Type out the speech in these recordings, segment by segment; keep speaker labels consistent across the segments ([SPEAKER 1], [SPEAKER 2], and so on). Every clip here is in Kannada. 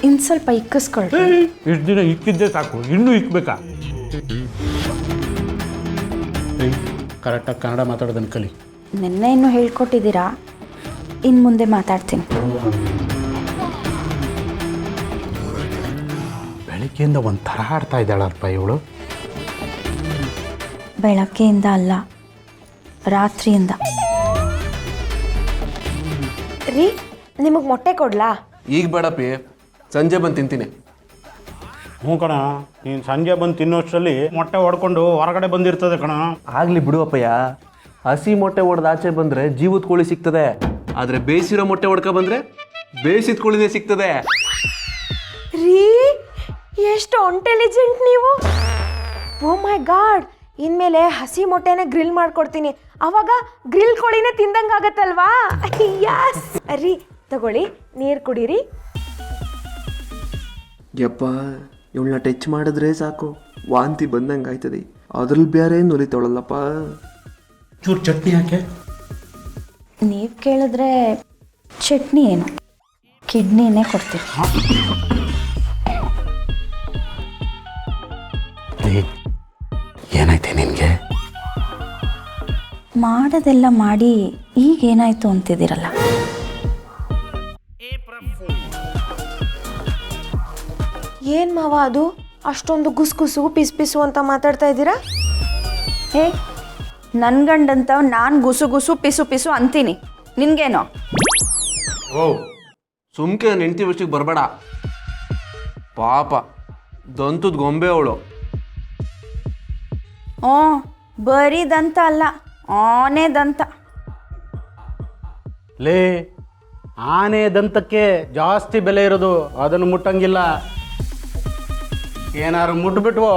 [SPEAKER 1] ಇನ್ನು ಸ್ವಲ್ಪ ಇಕ್ಕಿಸ್ಕೊಳ್ರಿ.
[SPEAKER 2] ಇಷ್ಟು ದಿನ ಇಕ್ಕಿದ್ದೆ ಸಾಕು, ಇನ್ನೂ ಇಕ್ಬೇಕಾ? ಕರೆಕ್ಟಾಗಿ ಕನ್ನಡ ಮಾತಾಡೋದನ್ನು ಕಲಿ.
[SPEAKER 1] ನಿನ್ನೆ ಇನ್ನೂ ಹೇಳ್ಕೊಟ್ಟಿದ್ದೀರಾ, ಇನ್ನು ಮುಂದೆ ಮಾತಾಡ್ತೀನಿ.
[SPEAKER 2] ಬೆಳಗ್ಗೆಯಿಂದ ಒಂಥರ ಆಡ್ತಾ ಇದ್ದಾಳಪ್ಪ ಇವಳು.
[SPEAKER 1] ಬೆಳಗ್ಗೆಯಿಂದ ಅಲ್ಲ, ರಾತ್ರಿಯಿಂದ.
[SPEAKER 3] ರೀ, ನಿಮಗೆ ಮೊಟ್ಟೆ ಕೊಡ್ಲಾ?
[SPEAKER 4] ಈಗ ಬೇಡಪ್ಪಿ, ಸಂಜೆ ಬಂದು ತಿಂತೀನಿ.
[SPEAKER 2] ಹ್ಞೂ ಕಣ, ನೀನು ಸಂಜೆ ಬಂದು ತಿನ್ನೋಷ್ಟರಲ್ಲಿ ಮೊಟ್ಟೆ ಹೊಡ್ಕೊಂಡು ಹೊರಗಡೆ ಬಂದಿರ್ತದೆ ಕಣ.
[SPEAKER 4] ಆಗಲಿ ಬಿಡು ಅಪ್ಪಯ್ಯ, ಹಸಿ ಮೊಟ್ಟೆ ಹೊಡೆದು ಆಚೆ ಬಂದರೆ ಜೀವದ ಕೋಳಿ ಸಿಗ್ತದೆ, ಆದರೆ ಬೇಯಿಸಿರೋ ಮೊಟ್ಟೆ ಹೊಡ್ಕೊ ಬಂದರೆ ಬೇಯಿಸಿದ ಕೋಳಿನೇ ಸಿಗ್ತದೆ.
[SPEAKER 3] ರೀ, ಎಷ್ಟು ಇಂಟೆಲಿಜೆಂಟ್ ನೀವು! ಓ ಮೈ ಗಾಡ್, ಇನ್ಮೇಲೆ ಹಸಿ ಮೊಟ್ಟೆನ ಗ್ರಿಲ್ ಮಾಡ್ಕೊಡ್ತೀನಿ, ಅವಾಗ ಗ್ರಿಲ್ ಕೋಳಿನೇ ತಿಂದಂಗಾಗತ್ತಲ್ವಾ? ಯಸ್. ರೀ, ತಗೊಳ್ಳಿ, ನೀರು ಕುಡೀರಿ.
[SPEAKER 4] ಯಪ್ಪ, ಇವಳನ್ನ ಟಚ್ ಮಾಡಿದ್ರೆ ಸಾಕು ವಾಂತಿ ಬಂದಂಗೆ ಆಯ್ತದೆ. ಅದ್ರಲ್ಲಿ ಬೇರೆ ನುಲಿತವಳಲ್ಲಪ್ಪ.
[SPEAKER 2] ಚೂರು ಚಟ್ನಿ ಯಾಕೆ?
[SPEAKER 1] ನೀವು ಕೇಳಿದ್ರೆ ಚಟ್ನಿ ಏನು, ಕಿಡ್ನಿನೇ ಕೊಡ್ತೀವಿ.
[SPEAKER 2] ಏನಾಯ್ತೆ ನಿನಗೆ?
[SPEAKER 1] ಮಾಡೋದೆಲ್ಲ ಮಾಡಿ ಈಗೇನಾಯ್ತು ಅಂತಿದ್ದೀರಲ್ಲ.
[SPEAKER 3] ಏನು ಮಾವ ಅದು ಅಷ್ಟೊಂದು ಗುಸ್ಗುಸು ಪಿಸು ಅಂತ ಮಾತಾಡ್ತಾ ಇದ್ದೀರಾ?
[SPEAKER 1] ಹೇ, ನನ್ನ ಗಂಡಂತ ನಾನು ಗುಸು ಗುಸು ಪಿಸು ಪಿಸು ಅಂತೀನಿ, ನಿನಗೇನೋ?
[SPEAKER 4] ಓ, ಸುಮ್ಕೆ ನನ್ನ ಹೆಂಡತಿ ವಿಷಯಕ್ಕೆ ಬರಬೇಡ. ಪಾಪ ದಂತದ ಗೊಂಬೆ ಅವಳು.
[SPEAKER 1] ಬರೀ ದಂತ ಅಲ್ಲ, ಆನೆ ದಂತ.
[SPEAKER 2] ಲೇ, ಆನೆ ದಂತಕ್ಕೆ ಜಾಸ್ತಿ ಬೆಲೆ ಇರೋದು, ಅದನ್ನು ಮುಟ್ಟಂಗಿಲ್ಲ. ಏನಾದ್ರು ಮುಟ್ಬಿಟ್ವೋ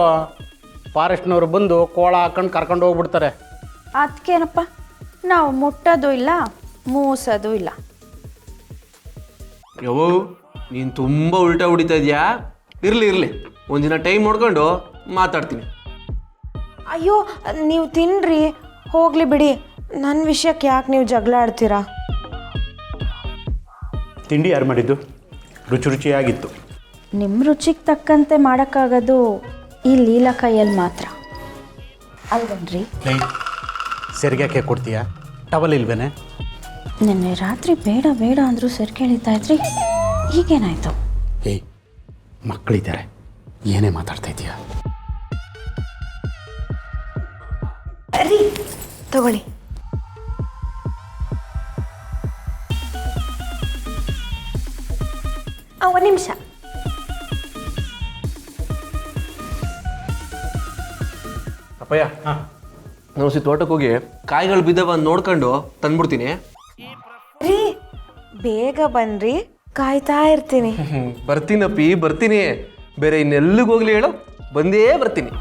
[SPEAKER 2] ಫಾರೆಸ್ಟ್ನವರು ಬಂದು ಕೋಳ ಹಾಕೊಂಡು ಕರ್ಕೊಂಡು ಹೋಗ್ಬಿಡ್ತಾರೆ.
[SPEAKER 1] ಅದಕ್ಕೇನಪ್ಪ, ನಾವು ಮುಟ್ಟೋದು ಇಲ್ಲ, ಮೂಸೋದು ಇಲ್ಲ.
[SPEAKER 4] ಯವ್ವ, ನೀನು ತುಂಬ ಉಲ್ಟಾ ಹೊಡಿತಾ ಇದೆಯಾ? ಇರಲಿ, ಒಂದಿನ ಟೈಮ್ ನೋಡ್ಕೊಂಡು ಮಾತಾಡ್ತೀನಿ.
[SPEAKER 3] ಅಯ್ಯೋ, ನೀವು ತಿನ್ರಿ, ಹೋಗ್ಲಿ ಬಿಡಿ. ನನ್ನ ವಿಷಯಕ್ಕೆ ಯಾಕೆ ನೀವು ಜಗಳ ಆಡ್ತೀರಾ?
[SPEAKER 2] ತಿಂಡಿ ಯಾರು ಮಾಡಿದ್ದು? ರುಚಿಯಾಗಿತ್ತು.
[SPEAKER 1] ನಿಮ್ಮ ರುಚಿಗೆ ತಕ್ಕಂತೆ ಮಾಡೋಕ್ಕಾಗೋದು ಈ ಲೀಲಾ ಕೈಯಲ್ಲಿ ಮಾತ್ರ ಅಲ್ವನ್ರಿ?
[SPEAKER 2] ಸೆರಿಗ್ಯಾಕೆ ಕೊಡ್ತೀಯಾ? ಟವಲ್ ಇಲ್ವೇನೆ?
[SPEAKER 1] ನಿನ್ನೆ ರಾತ್ರಿ ಬೇಡ ಬೇಡ ಅಂದರೂ ಸರಿ ಕೇಳಿತಾ ಇದ್ರಿ, ಈಗೇನಾಯ್ತು?
[SPEAKER 2] ಏಯ್, ಮಕ್ಕಳಿದ್ದಾರೆ, ಏನೇ ಮಾತಾಡ್ತಾ ಇದೀಯಾ?
[SPEAKER 3] ರೀ, ತಗೊಳ್ಳಿ. ಒಂದು ನಿಮಿಷ.
[SPEAKER 4] ಅಪ್ಪಯ್ಯ, ನಾವು ತೋಟಕ್ಕೆ ಹೋಗಿ ಕಾಯಿಗಳು ಬಿದ್ದವ ನೋಡ್ಕೊಂಡು ತಂದ್ಬಿಡ್ತೀನಿ.
[SPEAKER 3] ರೀ, ಬೇಗ ಬನ್ರಿ, ಕಾಯ್ತಾ ಇರ್ತೀನಿ.
[SPEAKER 4] ಬರ್ತೀನಪ್ಪಿ, ಬರ್ತೀನಿ. ಬೇರೆ ಇನ್ನೆಲ್ಲಿಗೆ ಹೋಗ್ಲಿ ಹೇಳು, ಬಂದೇ ಬರ್ತೀನಿ.